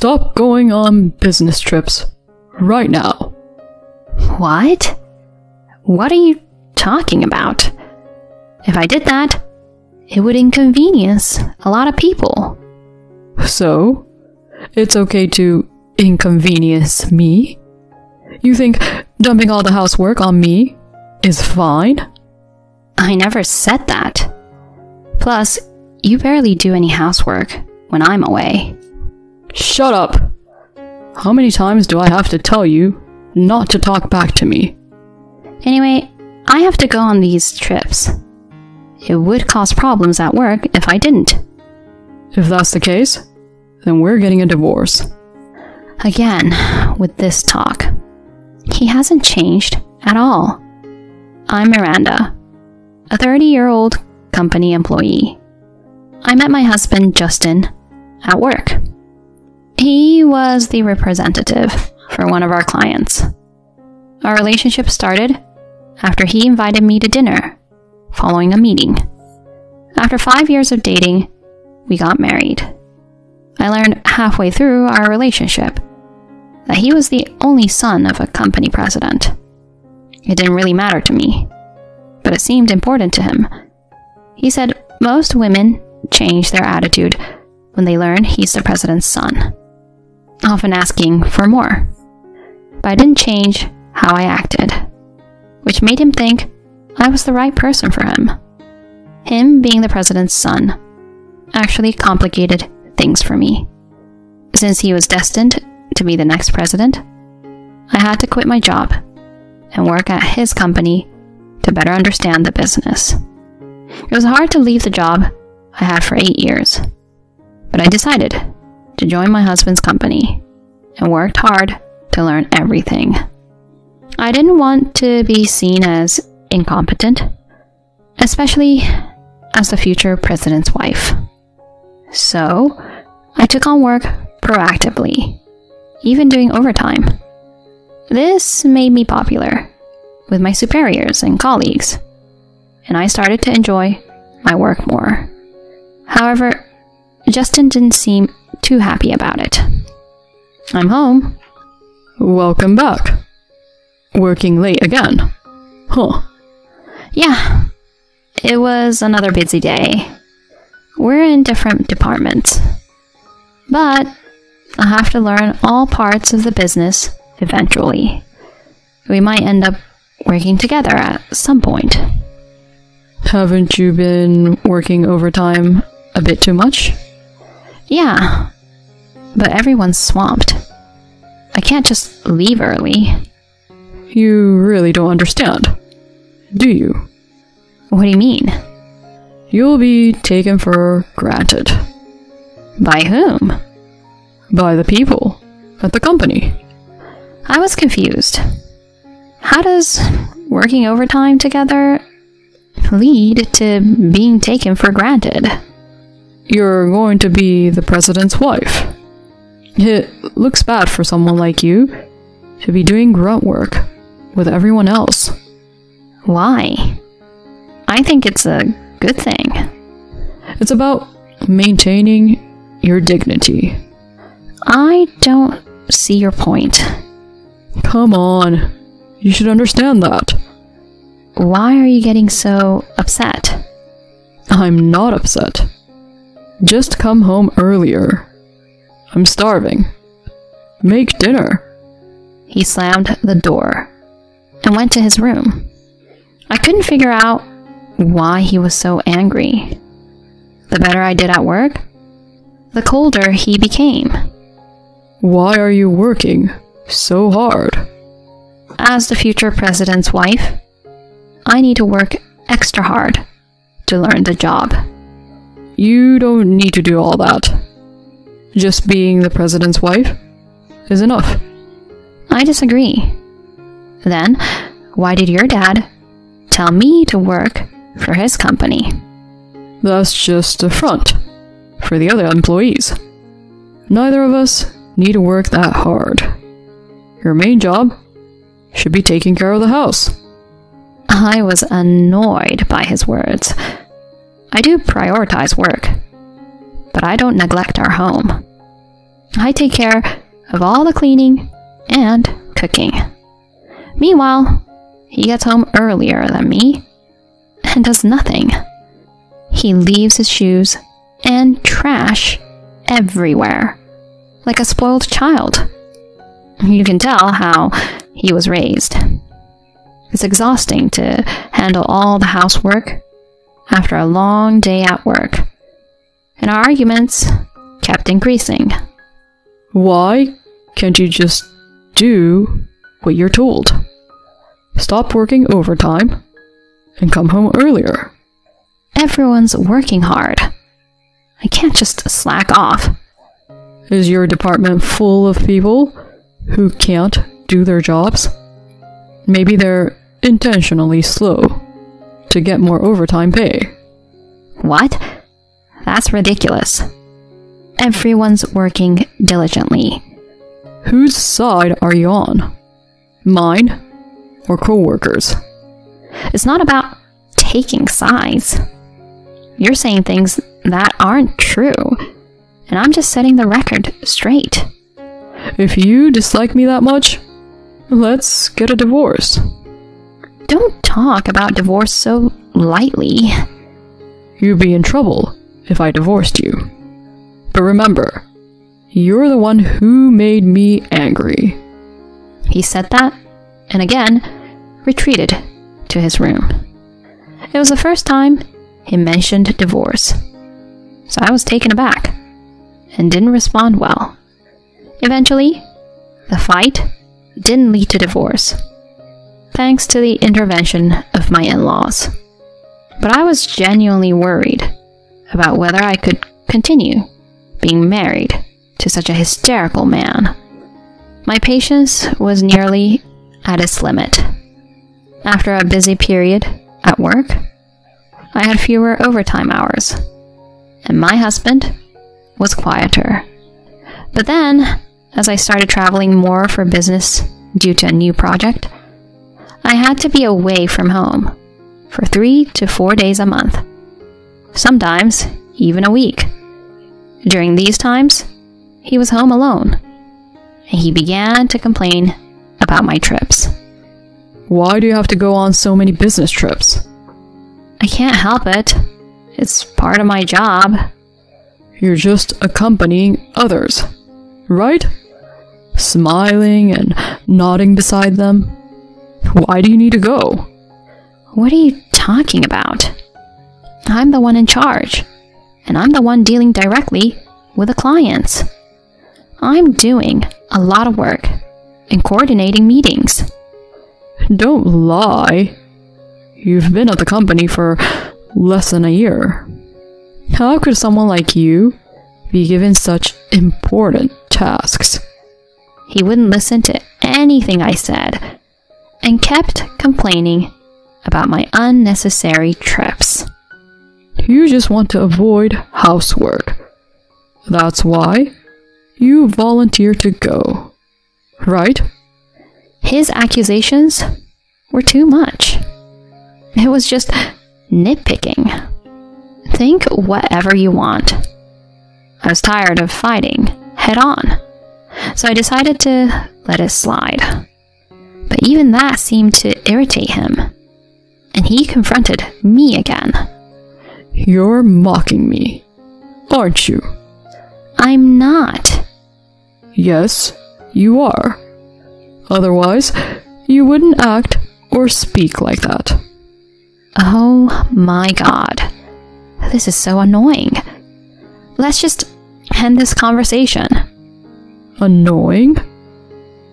stop going on business trips right now. What? What are you talking about? If I did that, it would inconvenience a lot of people. So, it's okay to inconvenience me? You think dumping all the housework on me is fine? I never said that. Plus, you barely do any housework when I'm away. Shut up! How many times do I have to tell you not to talk back to me? Anyway, I have to go on these trips. It would cause problems at work if I didn't. If that's the case, then we're getting a divorce. Again, with this talk. He hasn't changed at all. I'm Miranda, a 30-year-old company employee. I met my husband, Justin, at work. He was the representative for one of our clients. Our relationship started after he invited me to dinner following a meeting. After 5 years of dating, we got married. I learned halfway through our relationship that he was the only son of a company president. It didn't really matter to me, but it seemed important to him. He said most women change their attitude when they learn he's the president's son, often asking for more. But I didn't change how I acted, which made him think I was the right person for him. Him being the president's son actually complicated things for me. Since he was destined to be the next president, I had to quit my job and work at his company to better understand the business. It was hard to leave the job I had for 8 years, but I decided to join my husband's company and worked hard to learn everything. I didn't want to be seen as incompetent, especially as the future president's wife. So, I took on work proactively, even doing overtime. This made me popular with my superiors and colleagues, and I started to enjoy my work more. However, Justin didn't seem too happy about it. I'm home. Welcome back. Working late again. Huh. Yeah, it was another busy day. We're in different departments, but I'll have to learn all parts of the business eventually. We might end up working together at some point. Haven't you been working overtime a bit too much? Yeah, but everyone's swamped. I can't just leave early. You really don't understand, do you? What do you mean? You'll be taken for granted. By whom? By the people at the company. I was confused. How does working overtime together lead to being taken for granted? You're going to be the president's wife. It looks bad for someone like you to be doing grunt work with everyone else. Why? I think it's a good thing. It's about maintaining your dignity. I don't see your point. Come on, you should understand that. Why are you getting so upset? I'm not upset. Just come home earlier. I'm starving. Make dinner. He slammed the door and went to his room. I couldn't figure out why he was so angry. The better I did at work, the colder he became. Why are you working so hard? As the future president's wife, I need to work extra hard to learn the job. You don't need to do all that. Just being the president's wife is enough. I disagree. Then, why did your dad tell me to work for his company? That's just a front for the other employees. Neither of us need to work that hard. Your main job should be taking care of the house. I was annoyed by his words. I do prioritize work, but I don't neglect our home. I take care of all the cleaning and cooking. Meanwhile, he gets home earlier than me and does nothing. He leaves his shoes and trash everywhere, like a spoiled child. You can tell how he was raised. It's exhausting to handle all the housework after a long day at work, and our arguments kept increasing. Why can't you just do what you're told? Stop working overtime and come home earlier. Everyone's working hard. I can't just slack off. Is your department full of people who can't do their jobs? Maybe they're intentionally slow to get more overtime pay. What? That's ridiculous. Everyone's working diligently. Whose side are you on? Mine or coworkers? It's not about taking sides. You're saying things that aren't true, and I'm just setting the record straight. If you dislike me that much, let's get a divorce. Don't talk about divorce so lightly. You'd be in trouble if I divorced you. But remember, you're the one who made me angry. He said that, and again, retreated to his room. It was the first time he mentioned divorce, so I was taken aback and didn't respond well. Eventually, the fight didn't lead to divorce, thanks to the intervention of my in-laws. But I was genuinely worried about whether I could continue being married to such a hysterical man. My patience was nearly at its limit. After a busy period at work, I had fewer overtime hours, and my husband was quieter. But then, as I started traveling more for business due to a new project, I had to be away from home for 3 to 4 days a month, sometimes even a week. During these times, he was home alone, and he began to complain about my trips. Why do you have to go on so many business trips? I can't help it. It's part of my job. You're just accompanying others, right? Smiling and nodding beside them. Why do you need to go? What are you talking about? I'm the one in charge, and I'm the one dealing directly with the clients. I'm doing a lot of work and coordinating meetings. Don't lie. You've been at the company for less than a year. How could someone like you be given such important tasks? He wouldn't listen to anything I said and kept complaining about my unnecessary trips. You just want to avoid housework. That's why you volunteered to go, right? His accusations were too much. It was just nitpicking. Think whatever you want. I was tired of fighting head on, so I decided to let it slide. But even that seemed to irritate him, and he confronted me again. You're mocking me, aren't you? I'm not. Yes, you are. Otherwise, you wouldn't act or speak like that. Oh my god. This is so annoying. Let's just end this conversation. Annoying?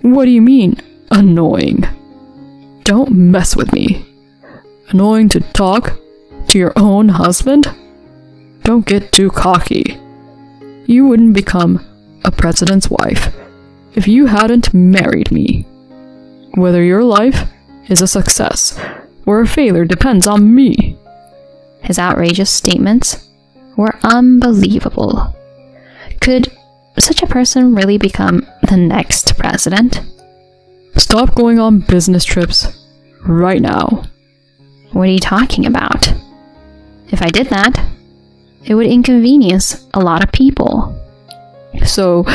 What do you mean, annoying? Don't mess with me. Annoying to talk to your own husband? Don't get too cocky. You wouldn't become a president's wife if you hadn't married me. Whether your life is a success or a failure depends on me. His outrageous statements were unbelievable. Could such a person really become the next president? Stop going on business trips right now. What are you talking about? If I did that, it would inconvenience a lot of people. So,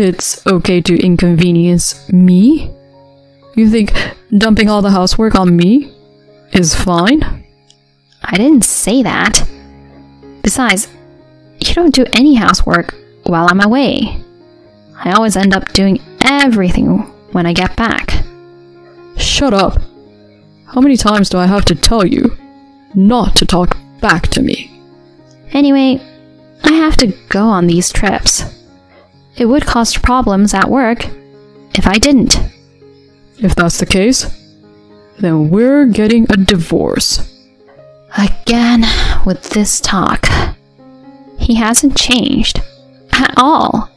it's okay to inconvenience me? You think dumping all the housework on me is fine? I didn't say that. Besides, you don't do any housework while I'm away. I always end up doing everything when I get back. Shut up. How many times do I have to tell you not to talk back to me? Anyway, I have to go on these trips. It would cause problems at work if I didn't. If that's the case, then we're getting a divorce. Again with this talk. He hasn't changed at all.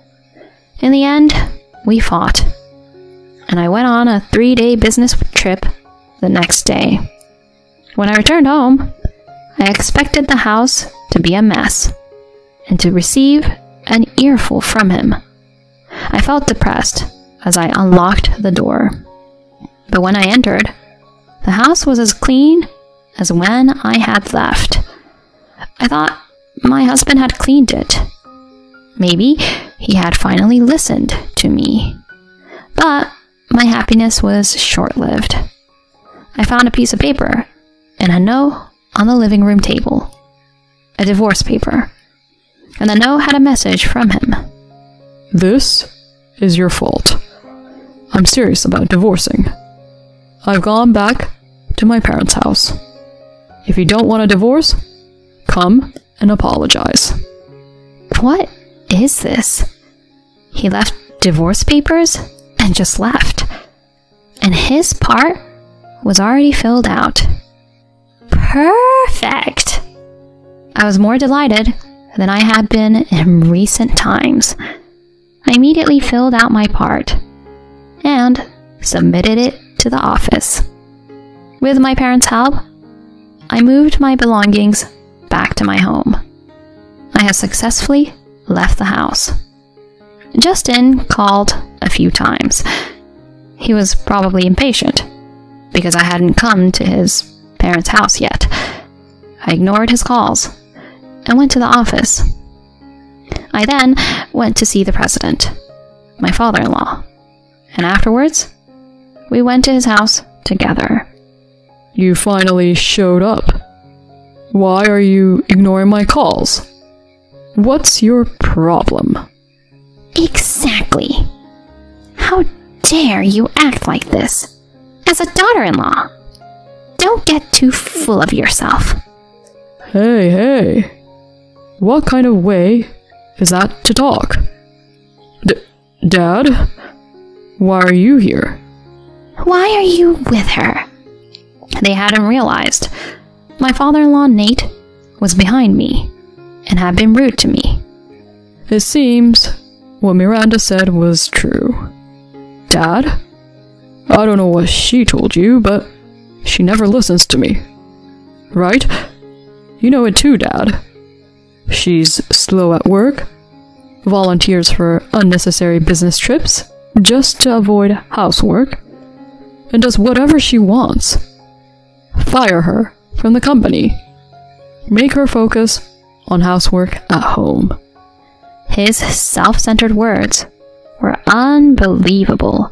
In the end, we fought, and I went on a 3-day business trip the next day. When I returned home, I expected the house to be a mess and to receive an earful from him. I felt depressed as I unlocked the door. But when I entered, the house was as clean as when I had left. I thought my husband had cleaned it. Maybe he had finally listened to me. But my happiness was short-lived. I found a piece of paper and a note on the living room table. A divorce paper. And the note had a message from him. This is your fault. I'm serious about divorcing. I've gone back to my parents' house. If you don't want a divorce, come and apologize. What is this? He left divorce papers and just left. And his part was already filled out. Perfect! I was more delighted than I had been in recent times. I immediately filled out my part and submitted it to the office. With my parents' help, I moved my belongings back to my home. I have successfully left the house. Justin called a few times. He was probably impatient because I hadn't come to his parents' house yet. I ignored his calls and went to the office. I then went to see the president, my father-in-law, and afterwards, we went to his house together. You finally showed up. Why are you ignoring my calls? What's your problem? Exactly. How dare you act like this as a daughter-in-law? Don't get too full of yourself. Hey. What kind of way is that to talk? Dad? Why are you here? Why are you with her? They hadn't realized. My father-in-law, Nate, was behind me and had been rude to me. It seems what Miranda said was true. Dad? I don't know what she told you, but she never listens to me. Right? You know it too, Dad. She's slow at work, volunteers for unnecessary business trips just to avoid housework, and does whatever she wants. Fire her from the company. Make her focus on housework at home. His self-centered words were unbelievable.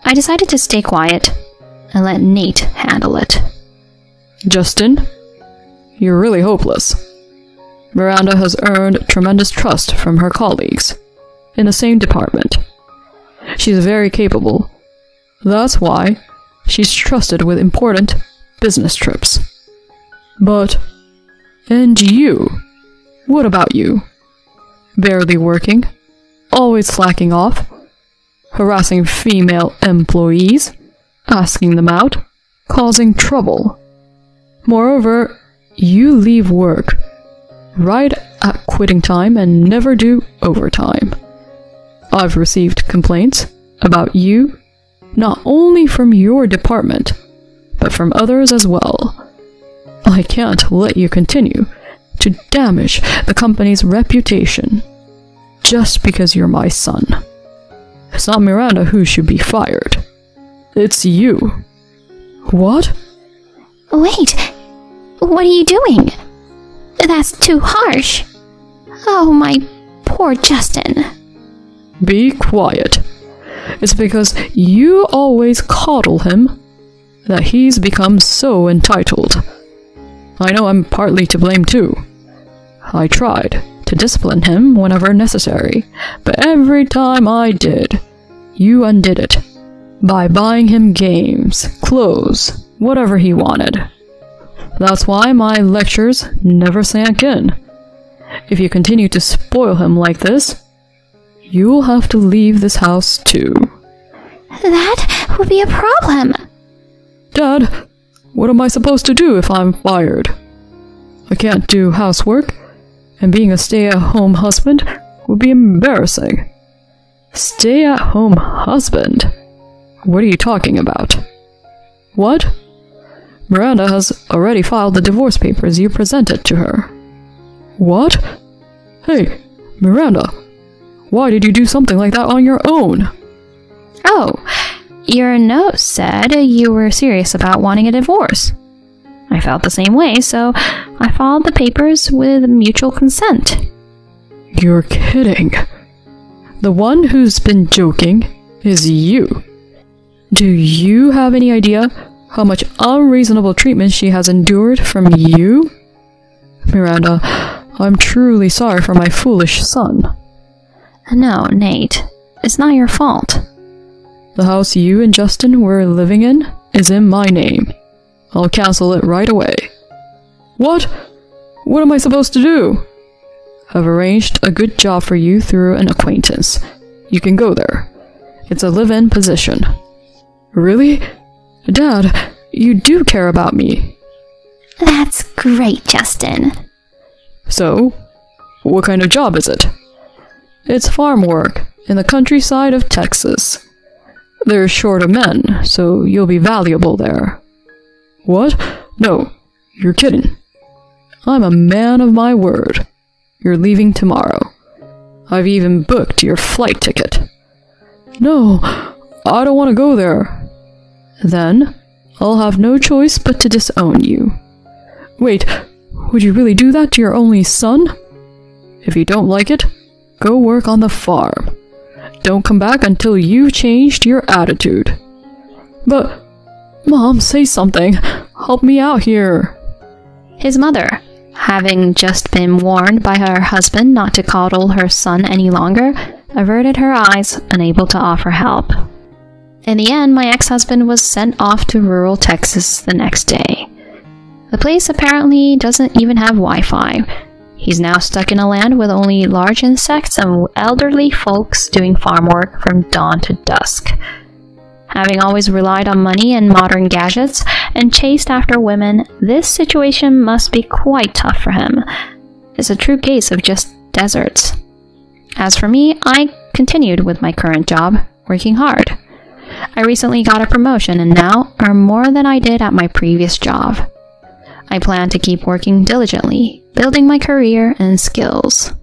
I decided to stay quiet and let Nate handle it. Justin, you're really hopeless. Miranda has earned tremendous trust from her colleagues in the same department. She's very capable. That's why she's trusted with important business trips. But, and you? What about you? Barely working, always slacking off, harassing female employees, asking them out, causing trouble. Moreover, you leave work right at quitting time and never do overtime. I've received complaints about you, not only from your department, but from others as well. I can't let you continue to damage the company's reputation just because you're my son. It's not Miranda who should be fired. It's you. What? Wait, what are you doing? That's too harsh. Oh, my poor Justin. Be quiet. It's because you always coddle him that he's become so entitled. I know I'm partly to blame too. I tried to discipline him whenever necessary, but every time I did, you undid it by buying him games, clothes, whatever he wanted. That's why my lectures never sank in. If you continue to spoil him like this, you'll have to leave this house too. That would be a problem. Dad, what am I supposed to do if I'm fired? I can't do housework, and being a stay-at-home husband would be embarrassing. Stay-at-home husband? What are you talking about? What? Miranda has already filed the divorce papers you presented to her. What? Hey, Miranda, why did you do something like that on your own? Oh, your note said you were serious about wanting a divorce. I felt the same way, so I filed the papers with mutual consent. You're kidding. The one who's been joking is you. Do you have any idea how much unreasonable treatment she has endured from you? Miranda, I'm truly sorry for my foolish son. No, Nate, it's not your fault. The house you and Justin were living in is in my name. I'll cancel it right away. What? What am I supposed to do? I've arranged a good job for you through an acquaintance. You can go there. It's a live-in position. Really? Dad, you do care about me. That's great, Justin. So, what kind of job is it? It's farm work in the countryside of Texas. They're short of men, so you'll be valuable there. What? No, you're kidding. I'm a man of my word. You're leaving tomorrow. I've even booked your flight ticket. No, I don't want to go there. Then, I'll have no choice but to disown you. Wait, would you really do that to your only son? If you don't like it, go work on the farm. Don't come back until you've changed your attitude. But, Mom, say something. Help me out here. His mother, having just been warned by her husband not to coddle her son any longer, averted her eyes, unable to offer help. In the end, my ex-husband was sent off to rural Texas the next day. The place apparently doesn't even have Wi-Fi. He's now stuck in a land with only large insects and elderly folks doing farm work from dawn to dusk. Having always relied on money and modern gadgets and chased after women, this situation must be quite tough for him. It's a true case of just deserts. As for me, I continued with my current job, working hard. I recently got a promotion and now earn more than I did at my previous job. I plan to keep working diligently, building my career and skills.